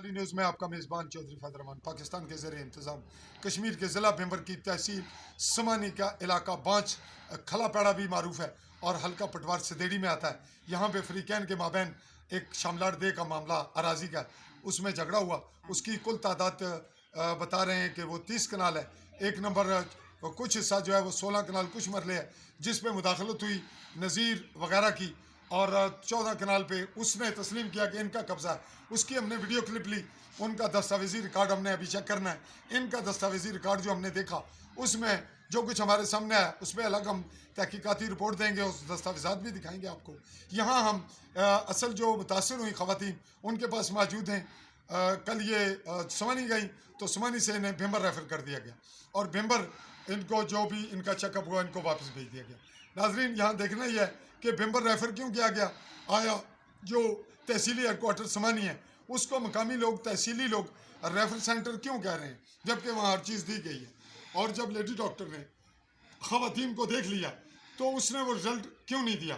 علی news میں آپ کا میزبان چودھری فیض رحمان۔ پاکستان کے زیر انتظام کشمیر کے ضلع بھمبر کی تحصیل سمانی کا علاقہ بانچ کھلا پیڑا بھی معروف ہے اور حلقہ پٹوار سدیڑی میں آتا ہے۔ یہاں پہ فریقین کے مابین ایک شاملار دے کا معاملہ اراضی کا اس میں جھگڑا ہوا۔ اس کی کل تعداد بتا رہے ہیں کہ وہ 30 کنال ہے۔ ایک نمبر کچھ حصہ جو ہے وہ 16 کنال کچھ مرلے ہے، جس پہ مداخلت ہوئی نذیر وغیرہ کی، اور 14 کنال پہ اس نے تسلیم کیا کہ ان کا قبضہ ہے۔ اس کی ہم نے ویڈیو کلپ لی، ان کا دستاویزی ریکارڈ ہم نے ابھی چیک کرنا ہے۔ ان کا دستاویزی ریکارڈ جو ہم نے دیکھا اس میں جو کچھ ہمارے سامنے ہے اس پہ الگ ہم تحقیقاتی رپورٹ دیں گے، اس دستاویزات بھی دکھائیں گے آپ کو۔ یہاں ہم اصل جو متاثر ہوئی خواتین ان کے پاس موجود ہیں۔ کل یہ سمانی گئیں تو سمانی سے انہیں بھمبر ریفر کر دیا گیا، اور بھمبر ان کو جو بھی ان کا چیک اپ ہوا ان کو واپس بھیج دیا گیا۔ ناظرین، یہاں دیکھنا یہ ہے کہ بھمبر ریفر کیوں کیا گیا؟ آیا جو تحصیلی ہیڈ کوارٹر سمانی ہے اس کو مقامی لوگ، تحصیلی لوگ ریفر سینٹر کیوں کہہ رہے ہیں جبکہ وہاں ہر چیز دی گئی ہے؟ اور جب لیڈی ڈاکٹر نے خواتین کو دیکھ لیا تو اس نے وہ رزلٹ کیوں نہیں دیا؟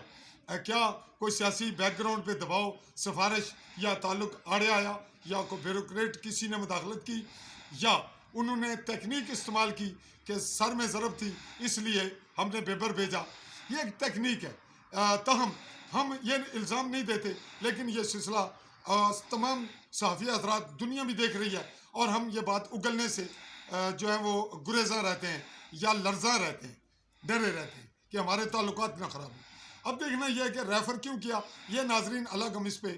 کیا کوئی سیاسی بیک گراؤنڈ پہ دباؤ، سفارش یا تعلق آڑے آیا، یا کوئی بیوروکریٹ کسی نے مداخلت کی، یا انہوں نے تکنیک استعمال کی کہ سر میں ضرب تھی اس لیے ہم نے بھمبر بھیجا؟ یہ ایک تکنیک ہے۔ تاہم ہم یہ الزام نہیں دیتے، لیکن یہ سلسلہ تمام صحافی حضرات دنیا بھی دیکھ رہی ہے، اور ہم یہ بات اگلنے سے جو ہے وہ گریزاں رہتے ہیں یا لرزاں رہتے ہیں، ڈرے رہتے ہیں کہ ہمارے تعلقات نہ خراب ہوں۔ اب دیکھنا یہ ہے کہ ریفر کیوں کیا، یہ ناظرین الگ ہم اس پہ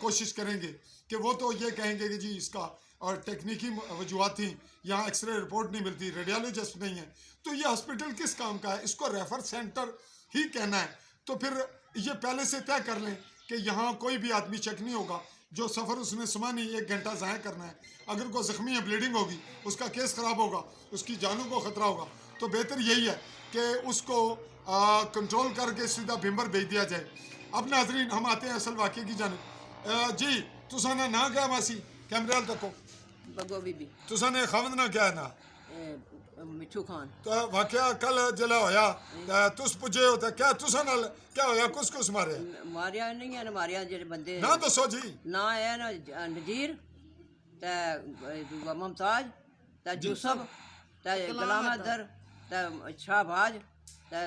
کوشش کریں گے کہ وہ تو یہ کہیں گے کہ جی اس کا اور ٹیکنیکی وجوہات تھیں، یہاں ایکس رے رپورٹ نہیں ملتی، ریڈیالوجسٹ نہیں ہے، تو یہ ہاسپٹل کس کام کا ہے؟ اس کو ریفر سینٹر ہی کہنا ہے تو پھر یہ پہلے سے طے کر لیں کہ یہاں کوئی بھی آدمی چیک نہیں ہوگا۔ جو سفر اس نے سمانی 1 گھنٹہ ضائع کرنا ہے، اگر کوئی زخمی ہے، بلیڈنگ ہوگی، اس کا کیس خراب ہوگا، اس کی جانوں کو خطرہ ہوگا، تو بہتر یہی ہے کہ اس کو کنٹرول کر کے سیدھا بھمبر بھیج دیا جائے۔ اب ناظرین ہم آتے ہیں اصل واقعے کی جانب۔ جی تساں نے نا کیا ماسی کیمرے وال تکو، بگو بی بی تساں نے خاوند نا کیا ہے نا؟ مٹھو خان۔ تو واقعہ کل جلا ہویا تس پجے ہو تے کیا تساں نال کیا ہویا؟ کس مارے ماریا نہیں ہے، ماریا جڑے بندے نا دسو جی۔ نا ہے نا نذیر تے ممتاز تے یوسف تے غلام حیدر تے شہباز تے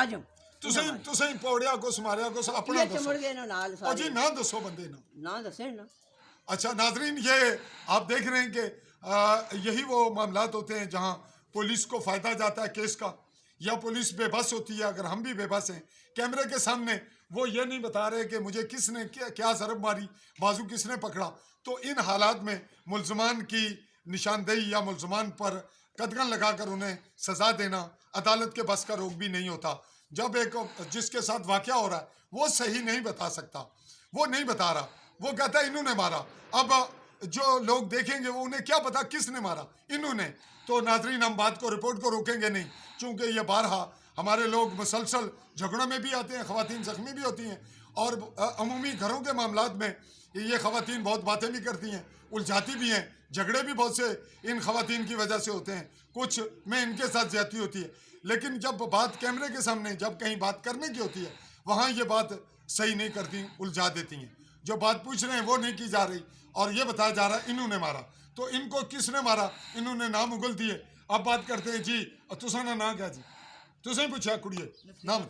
آجم۔ تسیں پوڑیا کس ماریا کس اپنا یہ چمڑ گئے نا نال او سارے، جی نا دسو بندے نا۔ نا دسے نا۔ اچھا ناظرین، یہ آپ دیکھ رہے ہیں کہ یہی وہ معاملات ہوتے ہیں جہاں پولیس کو فائدہ جاتا ہے کیس کا، یا پولیس بے بس ہوتی ہے۔ اگر ہم بھی بے بس ہیں کیمرے کے سامنے، وہ یہ نہیں بتا رہے کہ مجھے کس نے کیا ضرب ماری، بازو کس نے پکڑا، تو ان حالات میں ملزمان کی نشاندہی یا ملزمان پر قدغن لگا کر انہیں سزا دینا عدالت کے بس کا روک بھی نہیں ہوتا۔ جب ایک جس کے ساتھ واقعہ ہو رہا ہے وہ صحیح نہیں بتا سکتا، وہ نہیں بتا رہا، وہ کہتا ہے انہوں نے مارا، اب جو لوگ دیکھیں گے وہ انہیں کیا پتا کس نے مارا، انہوں نے۔ تو ناظرین ہم بات کو رپورٹ کو روکیں گے نہیں، چونکہ یہ بارہا ہمارے لوگ مسلسل جھگڑوں میں بھی آتے ہیں، خواتین زخمی بھی ہوتی ہیں، اور عمومی گھروں کے معاملات میں یہ خواتین بہت باتیں بھی کرتی ہیں، الجھاتی بھی ہیں، جھگڑے بھی بہت سے ان خواتین کی وجہ سے ہوتے ہیں، کچھ میں ان کے ساتھ زیادتی ہوتی ہے، لیکن جب بات کیمرے کے سامنے، جب کہیں بات کرنے کی ہوتی ہے وہاں یہ بات صحیح نہیں کرتی، الجھا دیتی ہیں۔ جو بات پوچھ رہے ہیں وہ نہیں کی جا رہی، اور یہ بتایا جا رہا ہے انہوں نے مارا، تو ان کو کس نے مارا؟ انہوں نے نام اگل دیے۔ اب بات کرتے ہیں جی تساں نا نا کیا جی؟ تسیں پوچھا کڑیے نام؟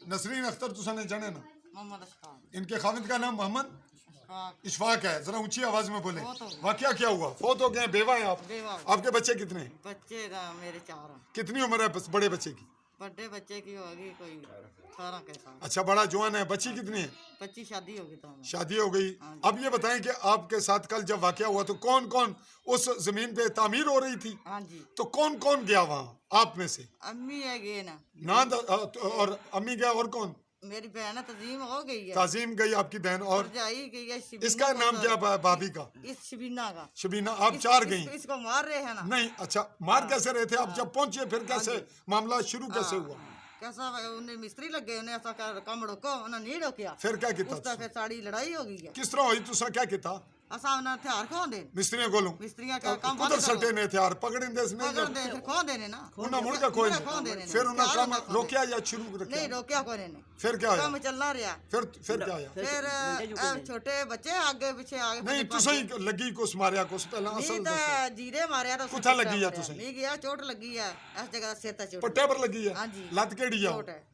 نسرین اختر۔ تساں نے جانے نا؟ محمد اشفاق۔ ان کے خاوند کا نام محمد اشفاق۔ اشفاق ہے، ذرا اونچی آواز میں بولیں۔ فوت ہو گئے۔ واقعہ کیا ہوا؟ فوت ہو گئے، بیوہ ہیں آپ؟ بیوہ۔ آپ کے بچے کتنے ہیں؟ بچے کا میرے 4 ہیں۔ کتنی عمر ہے بڑے بچے کی؟ بڑے بچے کی ہوگی کوئی 18 کے سال۔ اچھا بڑا جوان ہے۔ بچی کتنی ہے؟ بچی شادی ہوگی تو ہمیں۔ شادی ہو گئی۔ اب یہ بتائیں کہ آپ کے ساتھ کل جب واقعہ ہوا تو کون کون اس زمین پہ تعمیر ہو رہی تھی؟ ہاں جی۔ تو کون کون گیا وہاں آپ میں سے؟ امی ہے گئے نا۔ اور امی گیا، اور کون؟ میری بہن تنظیم ہو گئی ہے۔ تعظیم گئی آپ کی بہن، اور جائی گئی ہے اس کا نام کیا بھابھی کا؟ اس شبینہ کا۔ شبینہ۔ آپ 4 گئیں؟ اس کو مار رہے ہیں نا۔ نہیں اچھا، مار کیسے رہے تھے آپ جب پہنچے؟ پھر کیسے معاملہ شروع کیسے ہوا؟ کیسا انہیں مستری لگے، انہیں ایسا کام روکو، انہوں نے نہیں روکیا۔ پھر کیا کیتا؟ اس طرح پھر ساری لڑائی ہو گئی ہے۔ کس طرح ہوئی؟ تسا کیا کیتا؟ ਅਸਾਂ ਉਹਨਾਂ ਹਥਿਆਰ ਖੋਹਦੇ ਨੇ ਮਿਸਤਰੀਆਂ ਕੋਲੋਂ ਮਿਸਤਰੀਆਂ ਕਾ ਕੰਮ ਕੁਦਰ ਸੱਟੇ ਨੇ ਹਥਿਆਰ ਪਕੜਿੰਦੇ ਸੀ ਪਕੜਦੇ ਫਿਰ ਖੋਹਦੇ ਨੇ ਨਾ ਉਹਨਾਂ ਮੁੜ ਕੇ ਕੋਈ ਖੋਹਦੇ ਨਹੀਂ ਨੇ ਫਿਰ ਉਹਨਾਂ ਹਥਿਆਰ ਕੰਮ ਖੋਹਦੇ। ਰੋਕਿਆ ਜਾਂ ਸ਼ੁਰੂ ਰੱਖਿਆ ਨਹੀਂ ਰੋਕਿਆ ਕੋਈ ਨੇ ਫਿਰ ਕੀ ਹੋਇਆ ਕੰਮ ਚੱਲਦਾ ਰਿਹਾ ਫਿਰ ਕੀ ਹੋਇਆ ਫਿਰ ਛੋਟੇ ਬੱਚੇ ਅੱਗੇ ਪਿੱਛੇ ਆ ਗਏ ਨਹੀਂ ਤੁਸੀਂ ਲੱਗੀ ਕੁਛ ਮਾਰਿਆ ਕੁਛ ਪਹਿਲਾਂ ਨਹੀਂ ਅਸਲ ਤਾਂ ਜੀਰੇ ਮਾਰਿਆ ਤਾਂ ਕਿੱਥੇ ਲੱਗੀ ਆ ਤੁਸੀਂ? ਨਹੀਂ ਗਿਆ ਚੋਟ ਲੱਗੀ ਆ ਇਸ ਜਗ੍ਹਾ ਸਿਰ ਤੇ ਚੋਟ ਪੱਟੇ ਪਰ ਲੱਗੀ ਹੈ ਹਾਂਜੀ। ਲੱਤ ਕਿਹੜੀ ਆ ਚੋਟ ਹੈ।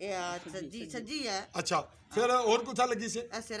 ਇਹ ਆ ਸੱਜੀ ਹੈ ਅੱਛਾ ਫਿਰ ਹੋਰ ਕਿੱਥੇ ਲੱਗੀ ਸੀ ਇਹ ਸਿਰ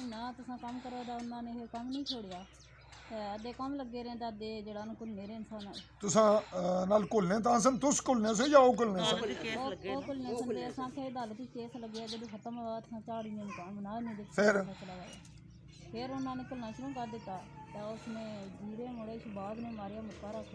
ਨਾ ਤੁਸੀਂ ਕੰਮ ਕਰੋ ਦਾ ਉਹਨਾਂ ਨੇ ਇਹ ਕੰਮ ਨਹੀਂ ਛੋੜਿਆ ਤੇ ਅੱਧੇ ਕੰਮ ਲੱਗੇ ਰਹਿੰਦਾ ਅੱਧੇ ਜਿਹੜਾ ਨੂੰ ਭੁੱਲਨੇ ਰਹੇ ਇਨਸਾਨ ਤੁਸੀਂ ਨਾਲ ਘੁਲਨੇ ਤਾਂ ਸਨ ਤੁਸ ਘੁਲਨੇ ਸੇ ਜਾਂ ਉਹ ਘੁਲਨੇ ਸੇ ਉਹ ਭੁੱਲਨੇ ਸੰਦੇ ਅਸਾਂ ਕੇ ਅਦਾਲਤੀ ਕੇਸ ਲੱਗਿਆ ਜਦੋਂ ਖਤਮ ਹੋਇਆ ਤਾਂ ਝਾੜੀ ਨੇ ਕੰਮ ਬਣਾ ਨਹੀਂ ਦਿੱਤਾ ਫਿਰ ਉਹਨਾਂ ਨੇ ਘੁਲਣਾ ਸ਼ੁਰੂ ਕਰ ਦਿੱਤਾ ਤਾਂ ਉਸਨੇ ਜੀਰੇ ਮੋੜੇ ਸ਼ਬਾਦ ਨੇ ਮਾਰਿਆ ਮੁੱਕਾ ਰੱਖ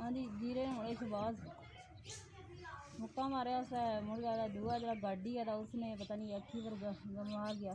ਹਾਂਜੀ ਜੀਰੇ ਮੋੜੇ ਸ਼ਬਾਦ ਮੁੱਕਾ ਮਾਰਿਆ ਉਸ ਮੁੜ ਗਿਆ ਦੂਆ ਜਿਹੜਾ ਗਾਡੀ ਹੈ ਤਾਂ ਉਸਨੇ ਪਤਾ ਨਹੀਂ ਅੱਖੀ ਵਰਗਾ ਗਮਾ ਗਿਆ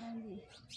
ਹਾਂਜੀ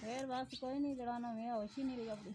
ਫਿਰ ਬਸ ਕੋਈ ਨਹੀਂ ਜਿਹੜਾ ਨਾ ਮੈਂ ਹੋਸ਼ ਹੀ ਨਹੀਂ ਰਹੀ ਆਪਣੀ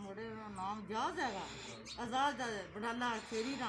ਮੁੰਡੇ ਦਾ ਨਾਮ ਜਾਜ਼ ਹੈਗਾ ਆਜ਼ਾਦ ਬਡਾਲਾ ਖੇਰੀ ਦਾ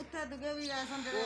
ਉੱਥੇ ਦੁਗੇ ਵੀ ਐ ਸਨ ਜਿਹੜੇ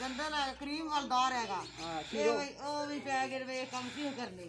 ਗੰਦਾ ਲੈ ਕਰੀਮ ਵਾਲਦਾਰ ਹੈਗਾ ਉਹ ਵੀ ਪੈ ਗਏ ਵੇ ਕੰਮ ਕਿਉਂ ਕਰਨੇ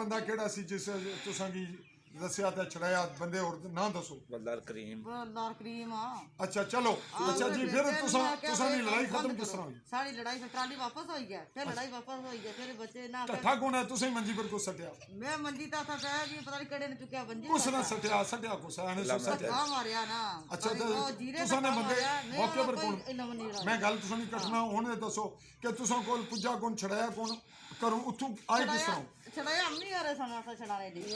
ਬੰਦਾ ਕਿਹੜਾ ਸੀ ਜਿਸ ਤੁਸਾਂ ਕੀ ਦੱਸਿਆ ਤਾਂ ਛੜਾਇਆ ਬੰਦੇ ਹੋਰ ਨਾਂ ਦੱਸੋ ਵਾਲਦਾਰ ਕਰੀਮ ਆ ਅੱਛਾ ਚਲੋ ਅੱਛਾ ਜੀ ਫਿਰ ਤੁਸਾਂ ਦੀ ਲੜਾਈ ਖਤਮ ਕਿਸ ਤਰ੍ਹਾਂ ਹੋਈ ਸਾਡੀ ਲੜਾਈ ਫਿਰ ਟਰਾਲੀ ਵਾਪਸ ਹੋਈ ਗਿਆ ਫਿਰ ਲੜਾਈ ਵਾਪਸ ਹੋਈ ਗਿਆ ਫਿਰ ਬੱਚੇ ਨਾ ਠੱਠਾ ਕੋਣ ਹੈ ਤੁਸੀਂ ਮੰਜੀ ਪਰ ਕੋ ਸਟਿਆ ਮੈਂ ਮੰਜੀ ਤਾਂ ਤਾਂ ਕਹਿ ਜੀ ਪਤਾ ਨਹੀਂ ਕਿਹੜੇ ਨੇ ਚੁੱਕਿਆ ਮੰਜੀ ਉਸ ਨੇ ਸਟਿਆ ਕੋ ਸਾਣੇ ਸਟਿਆ ਆ ਮਾਰਿਆ ਨਾ ਅੱਛਾ ਤੇ ਉਹ ਜੀਰੇ ਤੁਸਾਂ ਨੇ ਦਾ ਬੰਦੇ ਮਾਰਿਆ, ਮੌਕੇ ਪਰ ਕੋਈ ਕੋਣ ਇੰਨਾ ਵੀ ਨਹੀਂ ਮੈਂ ਗੱਲ ਤੁਸਾਂ ਨਹੀਂ ਕੱਟਣਾ ਹੁਣ ਇਹ ਦੱਸੋ ਕਿ ਤੁਸਾਂ ਕੋਲ ਪੁੱਜਾ ਕੋਣ ਛੜਾਇਆ ਕੋਣ ਕਰੂੰ ਉੱਥੋਂ ਆਏ ਕਿਸ ਤਰ੍ਹਾਂ ਛੜਾਇਆ ਹਮ ਨਹੀਂ ਆ ਰਹੇ ਸਨ ਆਸਾ ਛੜਾਣੇ ਦੀ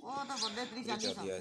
ਉਹ ਤਾਂ ਬੰਦੇ 30 40 ਸਨ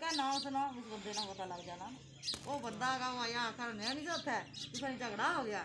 ਕਹ ਨਾਮ ਸੁਣਾ ਉਸ ਬੰਦੇ ਦਾ ਪਤਾ ਲੱਗ ਜਾਣਾ ਉਹ ਬੰਦਾ ਹੈਗਾ ਉਹ ਆਇਆ ਆਖਰ ਮੈਂ ਨਹੀਂ ਉੱਥੇ ਕਿਸੇ ਨੇ ਝਗੜਾ ਹੋ ਗਿਆ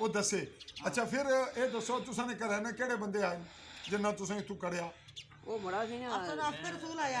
ਉਹ ਦੱਸੇ ਅੱਛਾ ਫਿਰ ਇਹ ਦੱਸੋ ਤੁਸੀਂ ਨੇ ਕਰਿਆ ਨਾ ਕਿਹੜੇ ਬੰਦੇ ਆਏ ਜਿੰਨਾ ਤੁਸੀਂ ਇਥੋਂ ਕੜਿਆ ਉਹ ਬੜਾ ਸੀ ਨਾ ਅਫਸਰ ਰਸੂਲ ਆਇਆ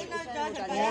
ਇਹਨਾਂ ਜਾ ਛੱਡਿਆ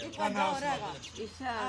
ਇੱਕ ਭਾਂਜਾ ਹੋ ਰਿਹਾ ਹੈਗਾ ਇਸਾ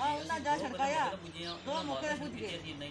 ਆ ਉਹਨਾਂ ਜਾ ਛੜਕਾਇਆ ਦੋ ਮੌਕੇ ਤੇ ਪੁੱਜ ਗਏ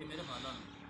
ਇਹ ਮੇਰੇ ਖਾਲਾ ਨੂੰ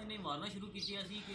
ਇਹਨੇ ਮਾਰਨਾ ਸ਼ੁਰੂ ਕੀਤਾ ਸੀ ਕਿ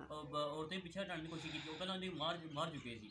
ਔਰਤਾਂ ਪਿੱਛੇ ਹਟਣ ਦੀ ਕੋਸ਼ਿਸ਼ ਕੀਤੀ ਉਹ ਪਹਿਲਾਂ ਉਹਨੇ ਮਾਰ ਚੁੱਕੇ ਸੀ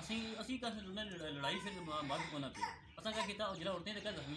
ਅਸੀਂ ਕਰ ਲੜਾਈ ਫਿਰ ਮਾਰ ਕੋਨਾ ਪਈ ਅਸਾਂ ਕੀ ਕੀਤਾ ਜਿਹੜਾ ਔਰਤਾਂ ਦੇ ਘਰ ਜ਼ਖਮੀ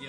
ਜੀ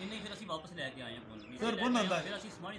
ਇਹਨੇ ਫਿਰ ਅਸੀਂ ਵਾਪਸ ਲੈ ਕੇ ਆਏ ਹਾਂ ਫੋਨ ਫਿਰ ਕੌਣ ਆਉਂਦਾ ਹੈ? ਫਿਰ ਅਸੀਂ ਸਮਾਣੀ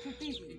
ਛੁੱਟੀ ਸੀ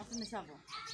ਆਪਣੇ ਸ਼ਾਬਾ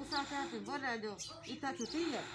ਉਸ ਆਖਿਆ ਕਿ ਬੋਲੇ ਜੋ ਇੱਥੇ ਛੁੱਟੀ ਹੈ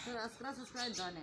ਫਿਰ ਅਸਕਰਾ ਸੁਸਕਰਾ ਇਦਾਂ ਨੇ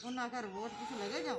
ਉਹਨਾਂ ਆਖਿਆ ਰਿਪੋਰਟ ਕੁਛ ਲਗੇ ਜਾਓ